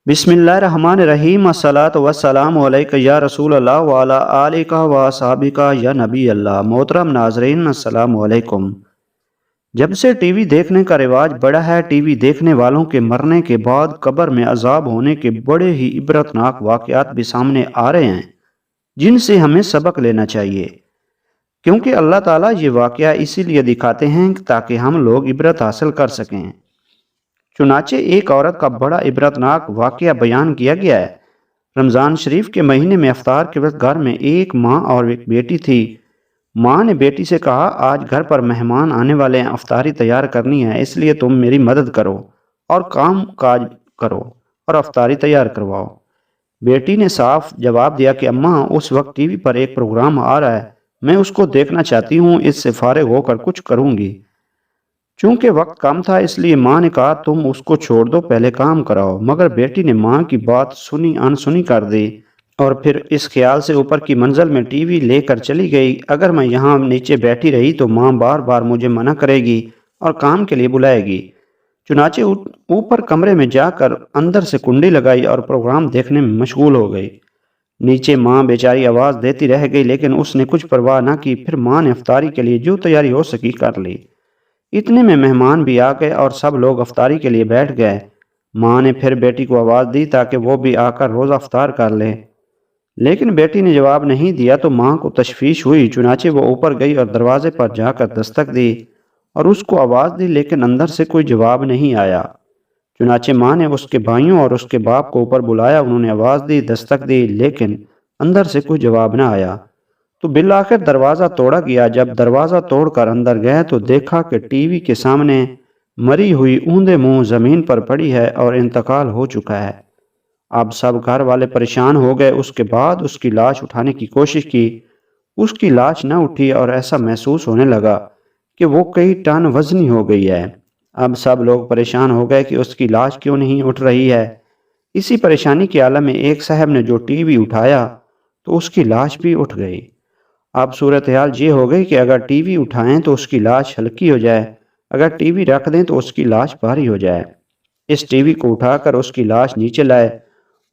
بسم اللہ الرحمن الرحیم الصلاۃ والسلام علیک یا رسول اللہ وعلی آلک و صحابک یا نبی اللہ۔ محترم ناظرین السلام علیکم۔ جب سے ٹی وی دیکھنے کا رواج بڑھا ہے، ٹی وی دیکھنے والوں کے مرنے کے بعد قبر میں عذاب ہونے کے بڑے ہی عبرتناک واقعات بھی سامنے آ رہے ہیں، جن سے ہمیں سبق لینا چاہیے، کیونکہ اللہ تعالیٰ یہ واقعہ اسی لیے دکھاتے ہیں تاکہ ہم لوگ عبرت حاصل کر سکیں۔ چنانچہ ایک عورت کا بڑا عبرتناک واقعہ بیان کیا گیا ہے۔ رمضان شریف کے مہینے میں افطار کے وقت گھر میں ایک ماں اور ایک بیٹی تھی۔ ماں نے بیٹی سے کہا، آج گھر پر مہمان آنے والے ہیں، افطاری تیار کرنی ہے، اس لیے تم میری مدد کرو اور کام کاج کرو اور افطاری تیار کرواؤ۔ بیٹی نے صاف جواب دیا کہ اماں، اس وقت ٹی وی پر ایک پروگرام آ رہا ہے، میں اس کو دیکھنا چاہتی ہوں، اس سے فارغ ہو کر کچھ کروں گی۔ چونکہ وقت کم تھا اس لیے ماں نے کہا، تم اس کو چھوڑ دو، پہلے کام کراؤ۔ مگر بیٹی نے ماں کی بات سنی انسنی کر دی اور پھر اس خیال سے اوپر کی منزل میں ٹی وی لے کر چلی گئی، اگر میں یہاں نیچے بیٹھی رہی تو ماں بار بار مجھے منع کرے گی اور کام کے لیے بلائے گی۔ چنانچہ اوپر کمرے میں جا کر اندر سے کنڈی لگائی اور پروگرام دیکھنے میں مشغول ہو گئی۔ نیچے ماں بیچاری آواز دیتی رہ گئی، لیکن اس نے کچھ پرواہ نہ کی۔ پھر ماں نے افطاری کے لیے جو تیاری ہو سکی کر لی۔ اتنے میں مہمان بھی آ گئے اور سب لوگ افطاری کے لیے بیٹھ گئے۔ ماں نے پھر بیٹی کو آواز دی تاکہ وہ بھی آ کر روزہ افطار کر لے، لیکن بیٹی نے جواب نہیں دیا تو ماں کو تشویش ہوئی۔ چنانچہ وہ اوپر گئی اور دروازے پر جا کر دستک دی اور اس کو آواز دی، لیکن اندر سے کوئی جواب نہیں آیا۔ چنانچہ ماں نے اس کے بھائیوں اور اس کے باپ کو اوپر بلایا، انہوں نے آواز دی، دستک دی، لیکن اندر سے کوئی جواب نہ آیا۔ تو بالآخر دروازہ توڑا گیا۔ جب دروازہ توڑ کر اندر گئے تو دیکھا کہ ٹی وی کے سامنے مری ہوئی اوندے منہ زمین پر پڑی ہے اور انتقال ہو چکا ہے۔ اب سب گھر والے پریشان ہو گئے۔ اس کے بعد اس کی لاش اٹھانے کی کوشش کی، اس کی لاش نہ اٹھی اور ایسا محسوس ہونے لگا کہ وہ کئی ٹن وزنی ہو گئی ہے۔ اب سب لوگ پریشان ہو گئے کہ اس کی لاش کیوں نہیں اٹھ رہی ہے۔ اسی پریشانی کے عالم میں ایک صاحب نے جو ٹی وی اٹھایا تو اس کی لاش بھی اٹھ گئی۔ اب صورتحال یہ ہو گئی کہ اگر ٹی وی اٹھائیں تو اس کی لاش ہلکی ہو جائے، اگر ٹی وی رکھ دیں تو اس کی لاش بھاری ہو جائے۔ اس ٹی وی کو اٹھا کر اس کی لاش نیچے لائے،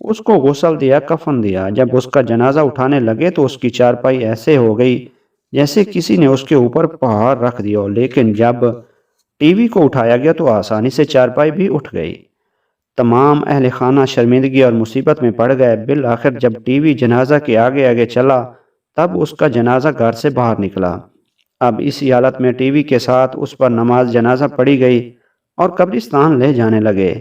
اس کو غسل دیا، کفن دیا۔ جب اس کا جنازہ اٹھانے لگے تو اس کی چارپائی ایسے ہو گئی جیسے کسی نے اس کے اوپر پہاڑ رکھ دیا ہو، لیکن جب ٹی وی کو اٹھایا گیا تو آسانی سے چارپائی بھی اٹھ گئی۔ تمام اہل خانہ شرمندگی اور مصیبت میں پڑ گئے۔ بالآخر جب ٹی وی جنازہ کے آگے آگے چلا تب اس کا جنازہ گھر سے باہر نکلا۔ اب اسی حالت میں ٹی وی کے ساتھ اس پر نماز جنازہ پڑھی گئی اور قبرستان لے جانے لگے۔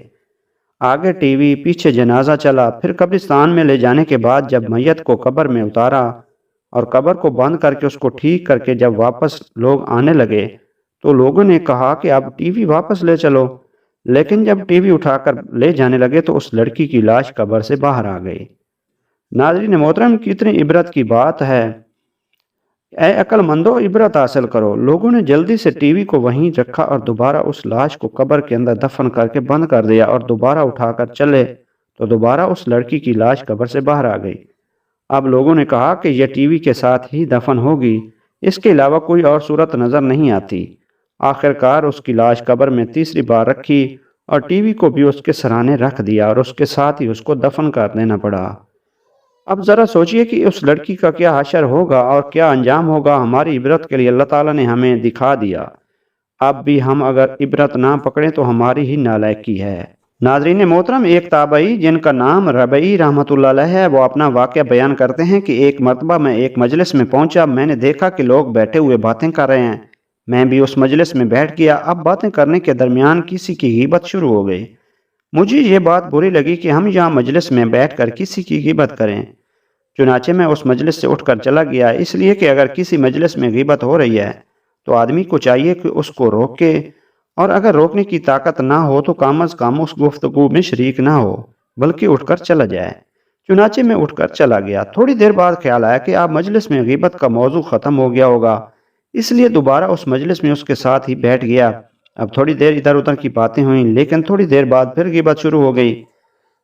آگے ٹی وی، پیچھے جنازہ چلا۔ پھر قبرستان میں لے جانے کے بعد جب میت کو قبر میں اتارا اور قبر کو بند کر کے اس کو ٹھیک کر کے جب واپس لوگ آنے لگے تو لوگوں نے کہا کہ اب ٹی وی واپس لے چلو، لیکن جب ٹی وی اٹھا کر لے جانے لگے تو اس لڑکی کی لاش قبر سے باہر آ گئی۔ ناظرین محترم، کتنی عبرت کی بات ہے۔ اے عقل مندو، عبرت حاصل کرو۔ لوگوں نے جلدی سے ٹی وی کو وہیں رکھا اور دوبارہ اس لاش کو قبر کے اندر دفن کر کے بند کر دیا اور دوبارہ اٹھا کر چلے تو دوبارہ اس لڑکی کی لاش قبر سے باہر آ گئی۔ اب لوگوں نے کہا کہ یہ ٹی وی کے ساتھ ہی دفن ہوگی، اس کے علاوہ کوئی اور صورت نظر نہیں آتی۔ آخر کار اس کی لاش قبر میں تیسری بار رکھی اور ٹی وی کو بھی اس کے سرانے رکھ دیا اور اس کے ساتھ ہی اس کو دفن کر دینا پڑا۔ اب ذرا سوچئے کہ اس لڑکی کا کیا حشر ہوگا اور کیا انجام ہوگا۔ ہماری عبرت کے لیے اللہ تعالیٰ نے ہمیں دکھا دیا۔ اب بھی ہم اگر عبرت نہ پکڑیں تو ہماری ہی نالائکی ہے۔ ناظرین محترم، ایک تابعی جن کا نام ربعی رحمۃ اللہ علیہ ہے، وہ اپنا واقعہ بیان کرتے ہیں کہ ایک مرتبہ میں ایک مجلس میں پہنچا، میں نے دیکھا کہ لوگ بیٹھے ہوئے باتیں کر رہے ہیں، میں بھی اس مجلس میں بیٹھ گیا۔ اب باتیں کرنے کے درمیان کسی کی غیبت شروع ہو گئی۔ مجھے یہ بات بری لگی کہ ہم یہاں مجلس میں بیٹھ کر کسی کی غیبت کریں۔ چنانچہ میں اس مجلس سے اٹھ کر چلا گیا، اس لیے کہ اگر کسی مجلس میں غیبت ہو رہی ہے تو آدمی کو چاہیے کہ اس کو روکے، اور اگر روکنے کی طاقت نہ ہو تو کم از کم اس گفتگو میں شریک نہ ہو بلکہ اٹھ کر چلا جائے۔ چنانچہ میں اٹھ کر چلا گیا۔ تھوڑی دیر بعد خیال آیا کہ اب مجلس میں غیبت کا موضوع ختم ہو گیا ہوگا، اس لیے دوبارہ اس مجلس میں اس کے ساتھ ہی بیٹھ گیا۔ اب تھوڑی دیر ادھر ادھر کی باتیں ہوئیں، لیکن تھوڑی دیر بعد پھر غیبت شروع ہو گئی،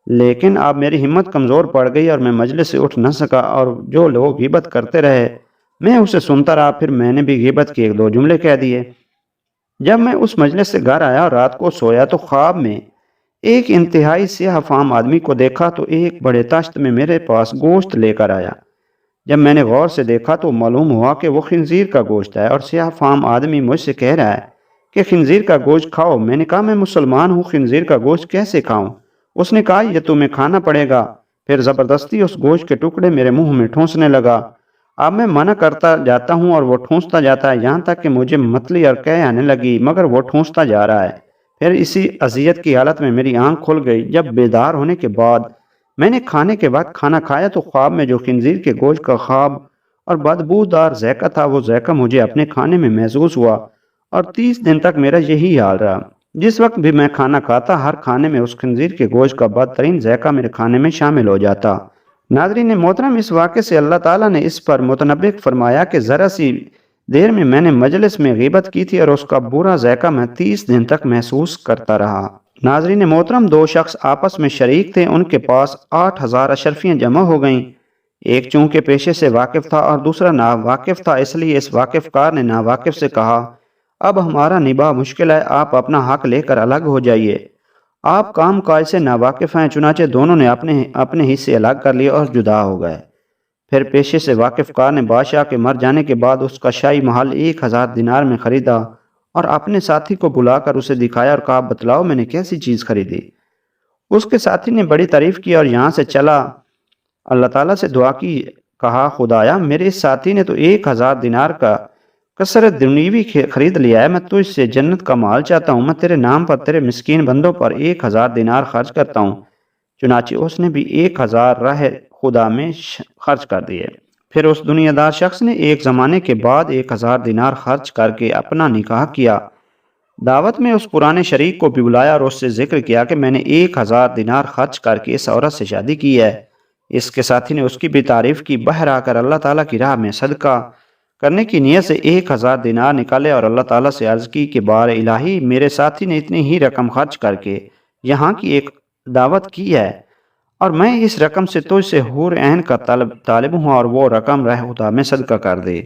لیکن اب میری ہمت کمزور پڑ گئی اور میں مجلس سے اٹھ نہ سکا، اور جو لوگ غیبت کرتے رہے میں اسے سنتا رہا۔ پھر میں نے بھی غیبت کے ایک دو جملے کہہ دیے۔ جب میں اس مجلس سے گھر آیا اور رات کو سویا تو خواب میں ایک انتہائی سیاہ فام آدمی کو دیکھا تو ایک بڑے تشت میں میرے پاس گوشت لے کر آیا۔ جب میں نے غور سے دیکھا تو معلوم ہوا کہ وہ خنزیر کا گوشت ہے، اور سیاہ فام آدمی مجھ سے کہہ رہا ہے کہ خنزیر کا گوشت کھاؤ۔ میں نے کہا میں مسلمان ہوں، خنزیر کا گوشت کیسے کھاؤں؟ اس نے کہا یہ تمہیں کھانا پڑے گا۔ پھر زبردستی اس گوشت کے ٹکڑے میرے منہ میں ٹھونسنے لگا۔ اب میں منع کرتا جاتا ہوں اور وہ ٹھونستا جاتا ہے، یہاں تک کہ مجھے متلی اور قے آنے لگی، مگر وہ ٹھونستا جا رہا ہے۔ پھر اسی اذیت کی حالت میں میری آنکھ کھل گئی۔ جب بیدار ہونے کے بعد میں نے کھانے کے بعد کھانا کھایا تو خواب میں جو خنزیر کے گوشت کا خواب اور بدبودار ذائقہ تھا، وہ ذائقہ مجھے اپنے کھانے میں محسوس ہوا، اور 30 دن تک میرا یہی حال رہا۔ جس وقت بھی میں کھانا کھاتا، ہر کھانے میں اس خنزیر کے گوشت کا بدترین ذائقہ میرے کھانے میں شامل ہو جاتا۔ ناظرین محترم، اس واقعے سے اللہ تعالیٰ نے اس پر متنبع فرمایا کہ ذرا سی دیر میں نے مجلس میں غیبت کی تھی اور اس کا برا ذائقہ میں 30 دن تک محسوس کرتا رہا۔ ناظرین محترم، دو شخص آپس میں شریک تھے، ان کے پاس 8,000 اشرفیاں جمع ہو گئیں۔ ایک چونکہ پیشے سے واقف تھا اور دوسرا ناواقف تھا، اس لیے اس واقف کار نے ناواقف سے کہا اب ہمارا نباہ مشکل ہے، آپ اپنا حق لے کر الگ ہو جائیے۔ آپ کام کاج سے ناواقف ہیں، چنانچہ دونوں نے اپنے حصے الگ کر لیے اور جدا ہو گئے۔ پھر پیشے سے واقف کار نے بادشاہ کے مر جانے کے بعد اس کا شاہی محل 1,000 دینار میں خریدا اور اپنے ساتھی کو بلا کر اسے دکھایا اور کہا بتلاؤ میں نے کیسی چیز خریدی۔ اس کے ساتھی نے بڑی تعریف کی اور یہاں سے چلا اللہ تعالیٰ سے دعا کی، کہا خدایا میرے اس ساتھی نے تو 1,000 دینار کا کثرت دنیوی خرید لیا ہے، میں تو اس سے جنت کا مال چاہتا ہوں، میں تیرے نام پر تیرے مسکین بندوں پر 1,000 دینار خرچ کرتا ہوں۔ چنانچہ اس نے بھی 1,000 راہ خدا میں خرچ کر دیے۔ پھر اس دنیا دار شخص نے ایک زمانے کے بعد 1,000 دینار خرچ کر کے اپنا نکاح کیا۔ دعوت میں اس پرانے شریک کو بھی بلایا اور اس سے ذکر کیا کہ میں نے 1,000 دینار خرچ کر کے اس عورت سے شادی کی ہے۔ اس کے ساتھی نے اس کی بھی تعریف کی، بہر آ کر اللہ تعالیٰ کی راہ میں صدقہ کرنے کی نیت سے 1,000 دینار نکالے اور اللہ تعالیٰ سے عرض کی کہ بار الہی میرے ساتھی نے اتنی ہی رقم خرچ کر کے یہاں کی ایک دعوت کی ہے، اور میں اس رقم سے تجھ سے حور عین کا طالب ہوں، اور وہ رقم رہ خدا میں صدقہ کر دے۔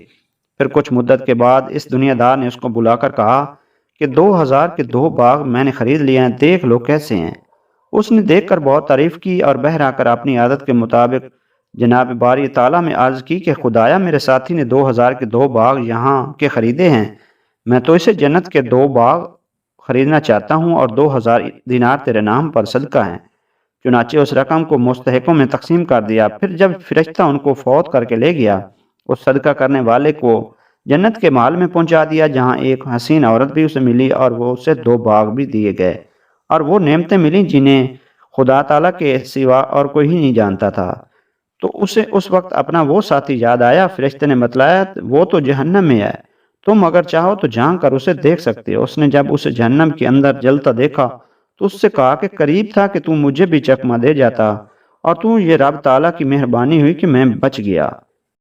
پھر کچھ مدت کے بعد اس دنیا دار نے اس کو بلا کر کہا کہ 2,000 کے 2 باغ میں نے خرید لیے ہیں، دیکھ لو کیسے ہیں۔ اس نے دیکھ کر بہت تعریف کی اور بہر آ کر اپنی عادت کے مطابق جناب باری تعالیٰ میں عرض کی کہ خدایا میرے ساتھی نے 2,000 کے 2 باغ یہاں کے خریدے ہیں، میں تو اسے جنت کے 2 باغ خریدنا چاہتا ہوں اور 2,000 دینار تیرے نام پر صدقہ ہیں۔ چنانچہ اس رقم کو مستحقوں میں تقسیم کر دیا۔ پھر جب فرشتہ ان کو فوت کر کے لے گیا، اس صدقہ کرنے والے کو جنت کے محل میں پہنچا دیا، جہاں ایک حسین عورت بھی اسے ملی اور وہ اسے 2 باغ بھی دیے گئے، اور وہ نعمتیں ملیں جنہیں خدا تعالیٰ کے سوا اور کوئی ہی نہیں جانتا تھا۔ تو اسے اس وقت اپنا وہ ساتھی یاد آیا۔ فرشتے نے بتلایا وہ تو جہنم میں ہے، تم اگر چاہو تو جھانک کر اسے دیکھ سکتے ہو۔ اس نے جب اسے جہنم کے اندر جلتا دیکھا تو اس سے کہا کہ قریب تھا کہ تم مجھے بھی چکمہ دے جاتا، اور تو یہ رب تعالیٰ کی مہربانی ہوئی کہ میں بچ گیا۔